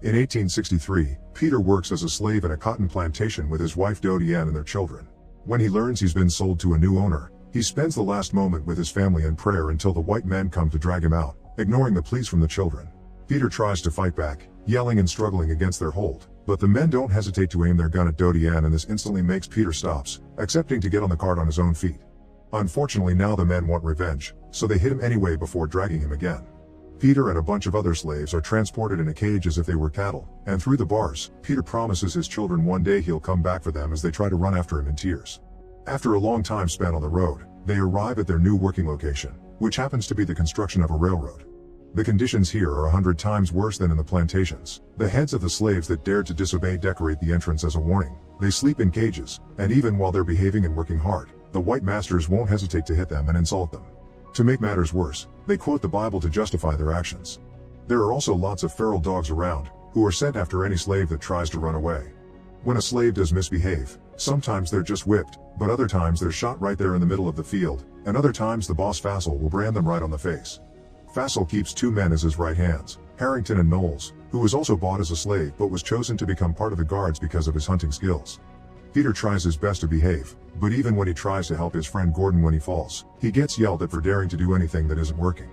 In 1863, Peter works as a slave in a cotton plantation with his wife Dodie Ann and their children. When he learns he's been sold to a new owner, he spends the last moment with his family in prayer until the white men come to drag him out, ignoring the pleas from the children. Peter tries to fight back, yelling and struggling against their hold, but the men don't hesitate to aim their gun at Dodie Ann, and this instantly makes Peter stops, accepting to get on the cart on his own feet. Unfortunately, now the men want revenge, so they hit him anyway before dragging him again. Peter and a bunch of other slaves are transported in a cage as if they were cattle, and through the bars, Peter promises his children one day he'll come back for them as they try to run after him in tears. After a long time spent on the road, they arrive at their new working location, which happens to be the construction of a railroad. The conditions here are 100 times worse than in the plantations. The heads of the slaves that dared to disobey decorate the entrance as a warning. They sleep in cages, and even while they're behaving and working hard, the white masters won't hesitate to hit them and insult them. To make matters worse, they quote the Bible to justify their actions. There are also lots of feral dogs around, who are sent after any slave that tries to run away. When a slave does misbehave, sometimes they're just whipped, but other times they're shot right there in the middle of the field, and other times the boss Fassel will brand them right on the face. Fassel keeps two men as his right hands, Harrington and Knowles, who was also bought as a slave but was chosen to become part of the guards because of his hunting skills. Peter tries his best to behave, but even when he tries to help his friend Gordon when he falls, he gets yelled at for daring to do anything that isn't working.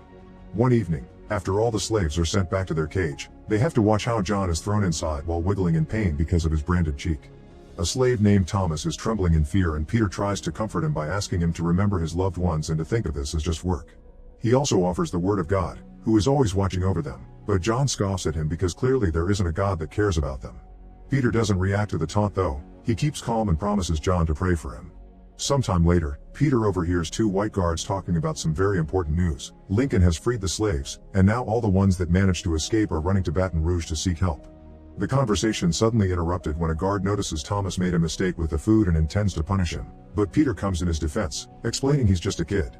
One evening, after all the slaves are sent back to their cage, they have to watch how John is thrown inside while wiggling in pain because of his branded cheek. A slave named Thomas is trembling in fear, and Peter tries to comfort him by asking him to remember his loved ones and to think of this as just work. He also offers the word of God, who is always watching over them, but John scoffs at him because clearly there isn't a God that cares about them. Peter doesn't react to the taunt though. He keeps calm and promises John to pray for him. Sometime later, Peter overhears two white guards talking about some very important news. Lincoln has freed the slaves, and now all the ones that managed to escape are running to Baton Rouge to seek help. The conversation suddenly interrupted when a guard notices Thomas made a mistake with the food and intends to punish him, but Peter comes in his defense, explaining he's just a kid.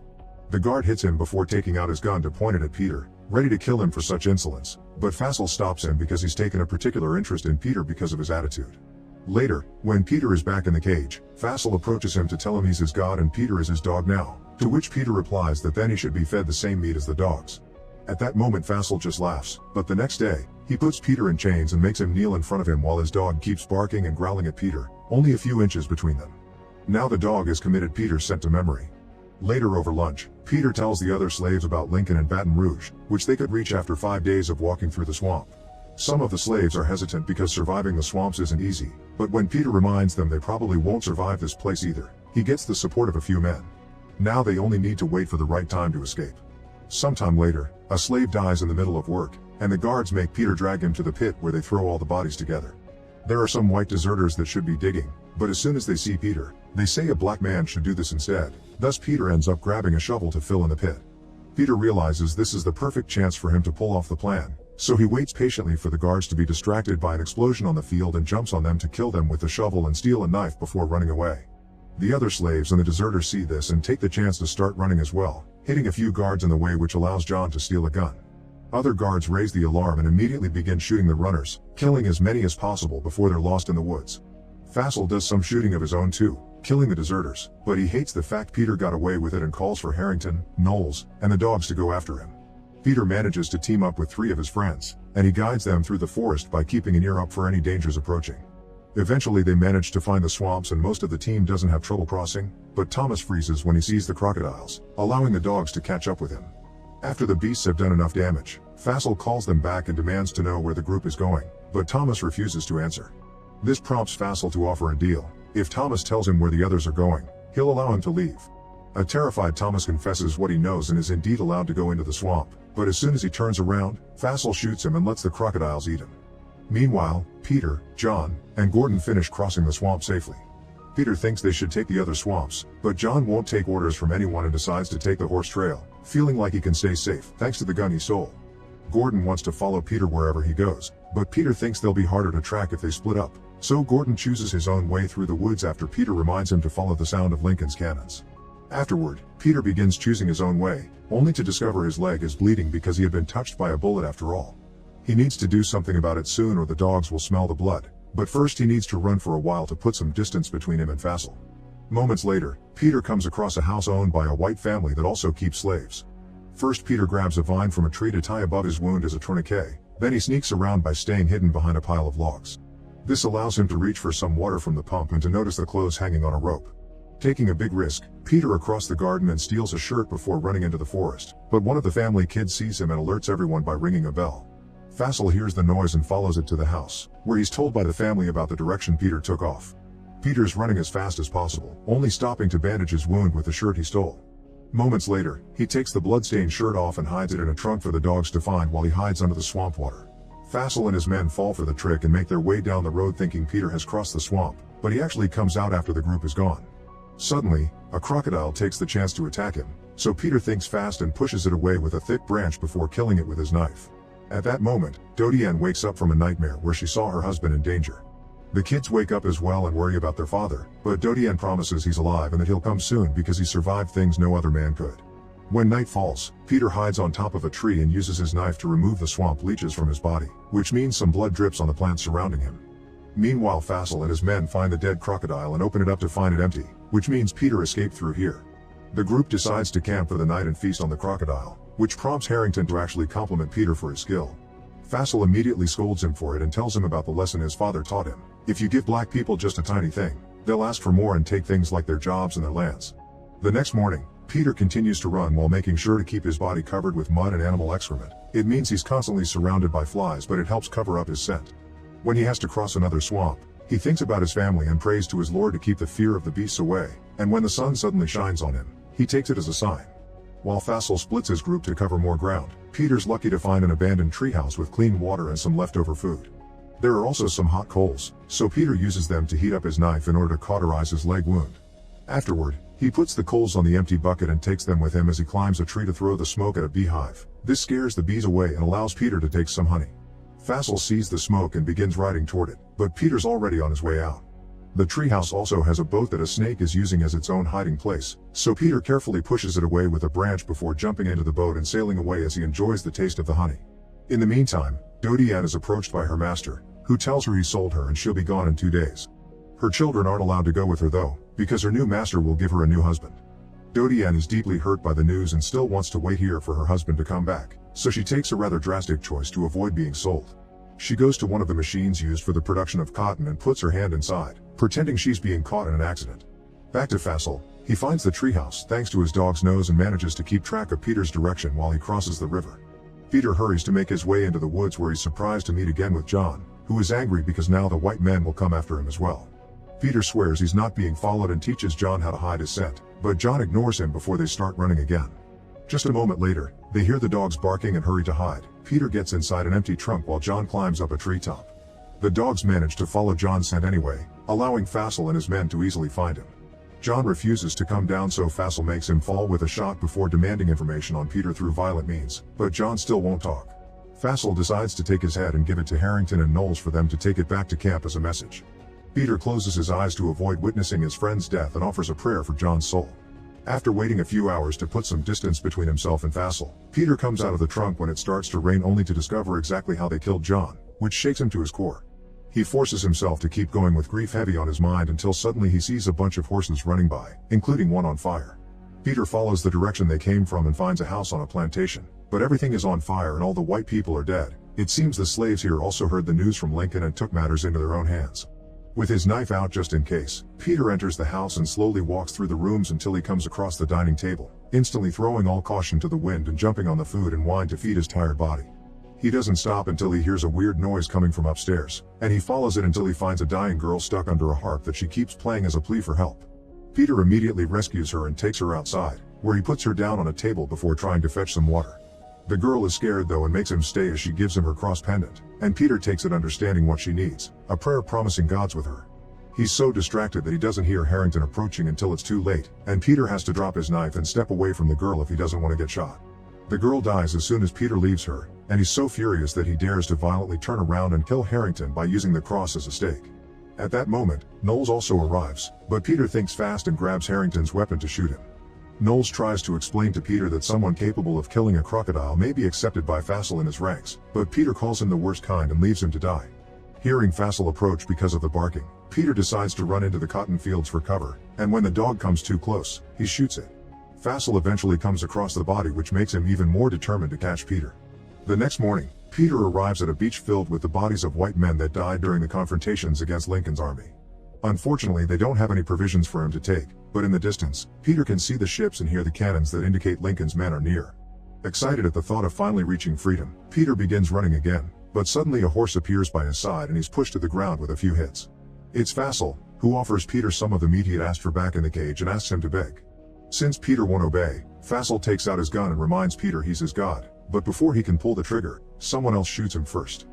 The guard hits him before taking out his gun to point it at Peter, ready to kill him for such insolence, but Fassel stops him because he's taken a particular interest in Peter because of his attitude. Later, when Peter is back in the cage, Fassel approaches him to tell him he's his god and Peter is his dog now, to which Peter replies that then he should be fed the same meat as the dogs. At that moment Fassel just laughs, but the next day, he puts Peter in chains and makes him kneel in front of him while his dog keeps barking and growling at Peter, only a few inches between them. Now the dog is committed, Peter sent to memory. Later over lunch, Peter tells the other slaves about Lincoln and Baton Rouge, which they could reach after 5 days of walking through the swamp. Some of the slaves are hesitant because surviving the swamps isn't easy, but when Peter reminds them they probably won't survive this place either, he gets the support of a few men. Now they only need to wait for the right time to escape. Sometime later, a slave dies in the middle of work, and the guards make Peter drag him to the pit where they throw all the bodies together. There are some white deserters that should be digging, but as soon as they see Peter, they say a black man should do this instead. Thus Peter ends up grabbing a shovel to fill in the pit. Peter realizes this is the perfect chance for him to pull off the plan, so he waits patiently for the guards to be distracted by an explosion on the field and jumps on them to kill them with the shovel and steal a knife before running away. The other slaves and the deserters see this and take the chance to start running as well, hitting a few guards in the way, which allows John to steal a gun. Other guards raise the alarm and immediately begin shooting the runners, killing as many as possible before they're lost in the woods. Fassel does some shooting of his own too, killing the deserters, but he hates the fact Peter got away with it and calls for Harrington, Knowles, and the dogs to go after him. Peter manages to team up with 3 of his friends, and he guides them through the forest by keeping an ear up for any dangers approaching. Eventually they manage to find the swamps and most of the team doesn't have trouble crossing, but Thomas freezes when he sees the crocodiles, allowing the dogs to catch up with him. After the beasts have done enough damage, Fassel calls them back and demands to know where the group is going, but Thomas refuses to answer. This prompts Fassel to offer a deal. If Thomas tells him where the others are going, he'll allow him to leave. A terrified Thomas confesses what he knows and is indeed allowed to go into the swamp, but as soon as he turns around, Fassel shoots him and lets the crocodiles eat him. Meanwhile, Peter, John, and Gordon finish crossing the swamp safely. Peter thinks they should take the other swamps, but John won't take orders from anyone and decides to take the horse trail, feeling like he can stay safe thanks to the gun he stole. Gordon wants to follow Peter wherever he goes, but Peter thinks they'll be harder to track if they split up, so Gordon chooses his own way through the woods after Peter reminds him to follow the sound of Lincoln's cannons. Afterward, Peter begins choosing his own way, only to discover his leg is bleeding because he had been touched by a bullet after all. He needs to do something about it soon or the dogs will smell the blood, but first he needs to run for a while to put some distance between him and Fassel. Moments later, Peter comes across a house owned by a white family that also keeps slaves. First Peter grabs a vine from a tree to tie above his wound as a tourniquet, Then he sneaks around by staying hidden behind a pile of logs. This allows him to reach for some water from the pump and to notice the clothes hanging on a rope. Taking a big risk, Peter across the garden and steals a shirt before running into the forest, but one of the family kids sees him and alerts everyone by ringing a bell. Fassel hears the noise and follows it to the house, where he's told by the family about the direction Peter took off. Peter's running as fast as possible, only stopping to bandage his wound with the shirt he stole. Moments later, he takes the bloodstained shirt off and hides it in a trunk for the dogs to find while he hides under the swamp water. Fassel and his men fall for the trick and make their way down the road thinking Peter has crossed the swamp, but he actually comes out after the group is gone. Suddenly, a crocodile takes the chance to attack him, so Peter thinks fast and pushes it away with a thick branch before killing it with his knife. At that moment, Dodiane wakes up from a nightmare where she saw her husband in danger. The kids wake up as well and worry about their father, but Dodiane promises he's alive and that he'll come soon because he survived things no other man could. When night falls, Peter hides on top of a tree and uses his knife to remove the swamp leeches from his body, which means some blood drips on the plants surrounding him. Meanwhile, Fassel and his men find the dead crocodile and open it up to find it empty, which means Peter escaped through here. The group decides to camp for the night and feast on the crocodile, which prompts Harrington to actually compliment Peter for his skill. Fassel immediately scolds him for it and tells him about the lesson his father taught him. If you give black people just a tiny thing, they'll ask for more and take things like their jobs and their lands. The next morning, Peter continues to run while making sure to keep his body covered with mud and animal excrement. It means he's constantly surrounded by flies, but it helps cover up his scent. When he has to cross another swamp, he thinks about his family and prays to his Lord to keep the fear of the beasts away, and when the sun suddenly shines on him, he takes it as a sign. While Fassel splits his group to cover more ground, Peter's lucky to find an abandoned treehouse with clean water and some leftover food. There are also some hot coals, so Peter uses them to heat up his knife in order to cauterize his leg wound. Afterward, he puts the coals on the empty bucket and takes them with him as he climbs a tree to throw the smoke at a beehive. This scares the bees away and allows Peter to take some honey. Fassel sees the smoke and begins riding toward it, but Peter's already on his way out. The treehouse also has a boat that a snake is using as its own hiding place, so Peter carefully pushes it away with a branch before jumping into the boat and sailing away as he enjoys the taste of the honey. In the meantime, Dodiane is approached by her master, who tells her he sold her and she'll be gone in 2 days. Her children aren't allowed to go with her though, because her new master will give her a new husband. Dodiane is deeply hurt by the news and still wants to wait here for her husband to come back, so she takes a rather drastic choice to avoid being sold. She goes to one of the machines used for the production of cotton and puts her hand inside, pretending she's being caught in an accident. Back to Fassel, he finds the treehouse thanks to his dog's nose and manages to keep track of Peter's direction while he crosses the river. Peter hurries to make his way into the woods where he's surprised to meet again with John, who is angry because now the white men will come after him as well. Peter swears he's not being followed and teaches John how to hide his scent, but John ignores him before they start running again. Just a moment later, they hear the dogs barking and hurry to hide. Peter gets inside an empty trunk while John climbs up a treetop. The dogs manage to follow John's scent anyway, allowing Fassel and his men to easily find him. John refuses to come down, so Fassel makes him fall with a shot before demanding information on Peter through violent means, but John still won't talk. Fassel decides to take his head and give it to Harrington and Knowles for them to take it back to camp as a message. Peter closes his eyes to avoid witnessing his friend's death and offers a prayer for John's soul. After waiting a few hours to put some distance between himself and Fassel, Peter comes out of the trunk when it starts to rain only to discover exactly how they killed John, which shakes him to his core. He forces himself to keep going with grief heavy on his mind until suddenly he sees a bunch of horses running by, including one on fire. Peter follows the direction they came from and finds a house on a plantation, but everything is on fire and all the white people are dead. It seems the slaves here also heard the news from Lincoln and took matters into their own hands. With his knife out just in case, Peter enters the house and slowly walks through the rooms until he comes across the dining table, instantly throwing all caution to the wind and jumping on the food and wine to feed his tired body. He doesn't stop until he hears a weird noise coming from upstairs, and he follows it until he finds a dying girl stuck under a harp that she keeps playing as a plea for help. Peter immediately rescues her and takes her outside, where he puts her down on a table before trying to fetch some water. The girl is scared though and makes him stay as she gives him her cross pendant, and Peter takes it understanding what she needs, a prayer promising gods with her. He's so distracted that he doesn't hear Harrington approaching until it's too late, and Peter has to drop his knife and step away from the girl if he doesn't want to get shot. The girl dies as soon as Peter leaves her, and he's so furious that he dares to violently turn around and kill Harrington by using the cross as a stake. At that moment, Knowles also arrives, but Peter thinks fast and grabs Harrington's weapon to shoot him. Knowles tries to explain to Peter that someone capable of killing a crocodile may be accepted by Fassel in his ranks, but Peter calls him the worst kind and leaves him to die. Hearing Fassel approach because of the barking, Peter decides to run into the cotton fields for cover, and when the dog comes too close, he shoots it. Fassel eventually comes across the body, which makes him even more determined to catch Peter. The next morning, Peter arrives at a beach filled with the bodies of white men that died during the confrontations against Lincoln's army. Unfortunately, they don't have any provisions for him to take, but in the distance, Peter can see the ships and hear the cannons that indicate Lincoln's men are near. Excited at the thought of finally reaching freedom, Peter begins running again, but suddenly a horse appears by his side and he's pushed to the ground with a few hits. It's Faisal, who offers Peter some of the meat he had asked for back in the cage and asks him to beg. Since Peter won't obey, Faisal takes out his gun and reminds Peter he's his god, but before he can pull the trigger, someone else shoots him first.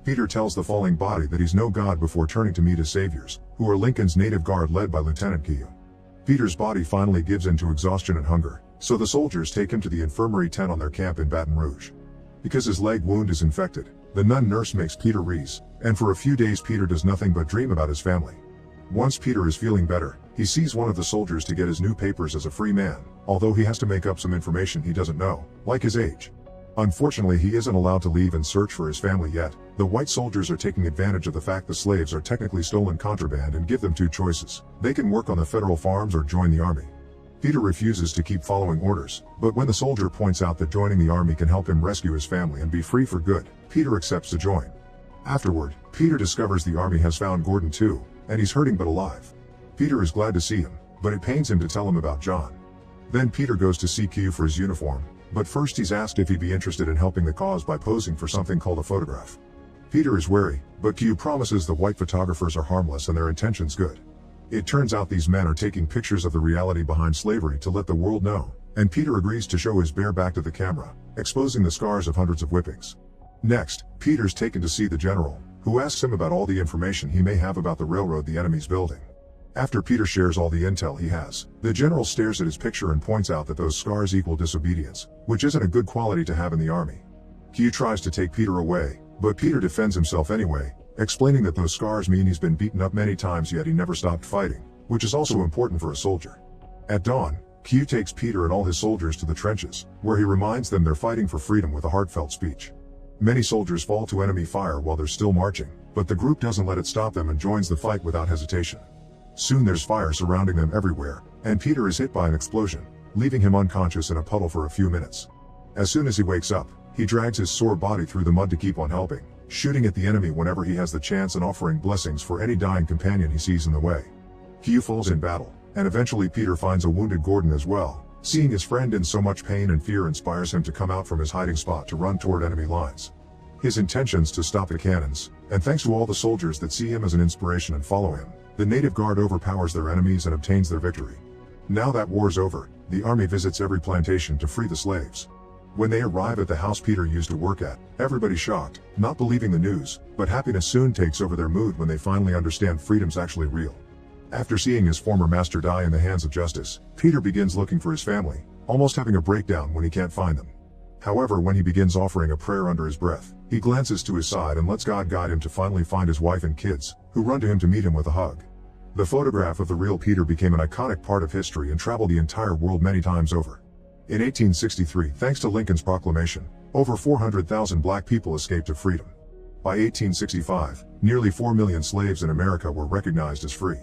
Peter tells the falling body that he's no god before turning to meet his saviors, who are Lincoln's native guard led by Lieutenant Q. Peter's body finally gives in to exhaustion and hunger, so the soldiers take him to the infirmary tent on their camp in Baton Rouge. Because his leg wound is infected, the nun nurse makes Peter wheeze, and for a few days Peter does nothing but dream about his family. Once Peter is feeling better, he sees one of the soldiers to get his new papers as a free man, although he has to make up some information he doesn't know, like his age. Unfortunately, he isn't allowed to leave and search for his family yet. The white soldiers are taking advantage of the fact the slaves are technically stolen contraband and give them two choices. They can work on the federal farms or join the army. Peter refuses to keep following orders, but when the soldier points out that joining the army can help him rescue his family and be free for good, Peter accepts to join. Afterward, Peter discovers the army has found Gordon too, and he's hurting but alive. Peter is glad to see him, but it pains him to tell him about John. Then Peter goes to see Q for his uniform, but first he's asked if he'd be interested in helping the cause by posing for something called a photograph. Peter is wary, but Q promises the white photographers are harmless and their intentions good. It turns out these men are taking pictures of the reality behind slavery to let the world know, and Peter agrees to show his bare back to the camera, exposing the scars of hundreds of whippings. Next, Peter's taken to see the general, who asks him about all the information he may have about the railroad the enemy's building. After Peter shares all the intel he has, the general stares at his picture and points out that those scars equal disobedience, which isn't a good quality to have in the army. Q tries to take Peter away, but Peter defends himself anyway, explaining that those scars mean he's been beaten up many times yet he never stopped fighting, which is also important for a soldier. At dawn, Q takes Peter and all his soldiers to the trenches, where he reminds them they're fighting for freedom with a heartfelt speech. Many soldiers fall to enemy fire while they're still marching, but the group doesn't let it stop them and joins the fight without hesitation. Soon there's fire surrounding them everywhere, and Peter is hit by an explosion, leaving him unconscious in a puddle for a few minutes. As soon as he wakes up, he drags his sore body through the mud to keep on helping, shooting at the enemy whenever he has the chance and offering blessings for any dying companion he sees in the way. Q falls in battle, and eventually Peter finds a wounded Gordon as well. Seeing his friend in so much pain and fear inspires him to come out from his hiding spot to run toward enemy lines. His intentions to stop the cannons, and thanks to all the soldiers that see him as an inspiration and follow him, the native guard overpowers their enemies and obtains their victory. Now that war's over, the army visits every plantation to free the slaves. When they arrive at the house Peter used to work at, everybody's shocked, not believing the news, but happiness soon takes over their mood when they finally understand freedom's actually real. After seeing his former master die in the hands of justice, Peter begins looking for his family, almost having a breakdown when he can't find them. However, when he begins offering a prayer under his breath, he glances to his side and lets God guide him to finally find his wife and kids, who run to him to meet him with a hug. The photograph of the real Peter became an iconic part of history and traveled the entire world many times over. In 1863, thanks to Lincoln's proclamation, over 400,000 black people escaped to freedom. By 1865, nearly 4 million slaves in America were recognized as free.